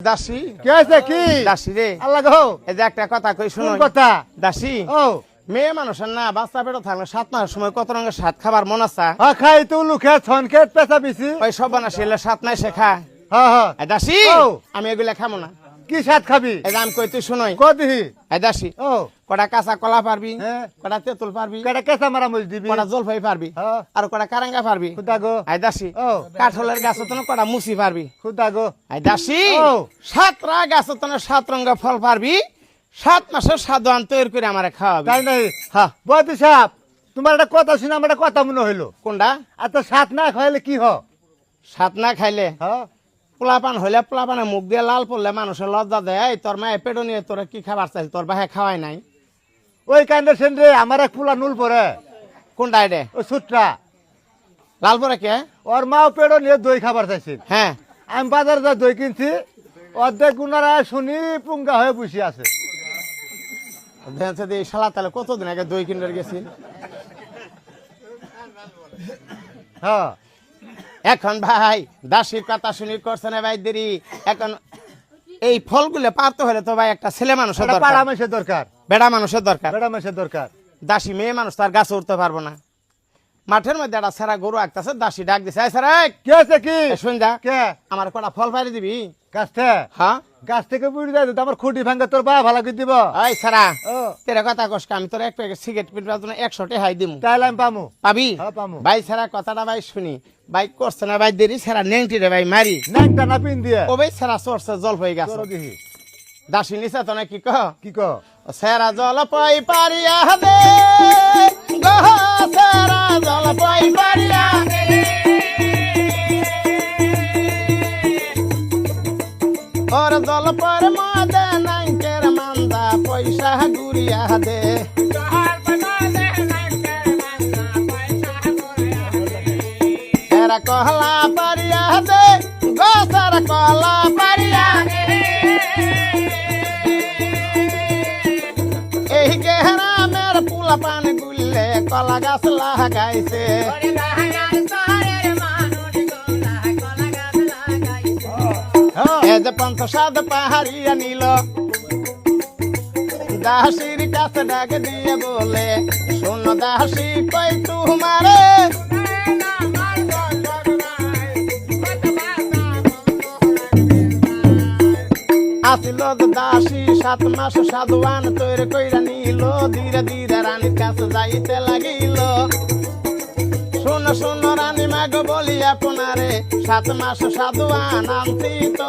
দাসী কি হয়েছে কি দাসী রে আল্লাহ গো এই যে একটা কথা কই শুনো কথা দাসী ও মেয়ে মানুষের না বাচ্চা পেটে থাকলে 7 মাসের সময় কত রঙের সাত খাবার মন আছে খাই তো লুখে ছনকে পেছা বিছি ওই সব বানাসিলে 7 মাসে খা হ্যাঁ হ্যাঁ এই দাসী ও। আমি এগুলা খামো না কি সাত খাবি এই যে আমি কই তুই শুনই কদিহি এই দাসী ও কটা কাঁচা কলা পারবি হ্যাঁ। কটা তেঁতুল পারবি কেডা কেসা মারা মুজ দিবি কটা জলফাই পারবি হ্যাঁ। আর কটা কারাঙ্গা পারবি খুদা গো এই দাসী ও কাঠলের গাছ তো কটা মুসি পারবি খুদা গো এই দাসী ও। 7 রা গাছ তো 7 রঙের ফল পারবি 7 মাসের সাধান তৈরি করে আমারে খাওয়াবি তাই নাই হ্যাঁ বদি সাহেব তোমার একটা কথা শুনে আমার একটা কথা মনে হইলো কোনটা আর তো সাত না খাইলে কি হ 7 না খাইলে হ্যাঁ পোলাপান হইলে পোলাপানে মুখ দিয়ে লাল পড়লে মানুষের লজ্জা দেয় তোর মায়ে পেটো নিয়ে তোরা কি খাবার চাইছে তোর বাহে খাওয়াই নাই ওই কাইন্ডের সেন্ডে আমার এক পুলা নুল পরে কোনটা এটা ওই সুটরা লাল পরে কে ওর মাও পেড়ো নিয়ে দই খাবার চাইছে হ্যাঁ আমি বাজারে যা দই কিনছি অর্ধেক গুনারা শুনি পুঙ্গা হয়ে বসে আছে দেখছে যে এই শালা তাহলে কতদিন আগে দই কিনে গেছি হ্যাঁ এখন ভাই দাসীর কথা শুনি করছে না ভাই দেরি এখন এই ফলগুলো পারতে হলে তো ভাই একটা ছেলে মানুষের পাড়া দরকার মাসের দরকার বেড়া মানুষের দরকার বেড়া মাসের দরকার দাসী মেয়ে মানুষ তার গাছে উঠতে পারবো না মাঠের মধ্যে একটা সেরা গরু আঁকতেছে দাসী ডাক দিছে সেরা কি আছে কি শুন যা কে আমার কটা ফল পাড়ি দিবি গাছ থেকে হ্যাঁ গাছ থেকে বুড়ি যায় তো আমার খুঁটি ভাঙ্গে তোর বা ভালো করে দিব ওই সেরা ও তেরা কথা কষ্ট আমি তোর এক প্যাকেট সিগারেট পিটবার জন্য 100 টাকা হাই দিমু তাইলে আমি পামু পাবি হ্যাঁ পামু ভাই সেরা কথাটা ভাই শুনি ভাই করছে না ভাই দেরি সেরা নেংটি রে ভাই মারি নাকটা না পিন দিয়ে ও ভাই সেরা সরছে জল হয়ে গেছে তোর দিহি দাসী নিছে তো না কি ক কি ক সেরা জল পাই পারিয়া দে গো সেরা জল পাই পারিয়া দে ওর জল পর মাদে নাইকের মান্দা পয়সা গুরিয়া দে সেরা কহলা পারিয়া দে গো সেরা কহলা পারিয়া দে এই গেহরামের পুলা পান গুললে কলা গাছ লাগাইছে এ যে 5-7 পাহাড়িয়া নিল দাসীর কাছে ডাক দিয়ে বলে শোন দাসী কই তোমারে আসিল দাসী 7 মাস সাধুয়ান তৈরি কইরা নিল ধীরে ধীরে রানীর কাছে যাইতে লাগিল শোন শোন রানী মাগ বলি আপনারে 7 মাস সাধুয়ান আনছি তো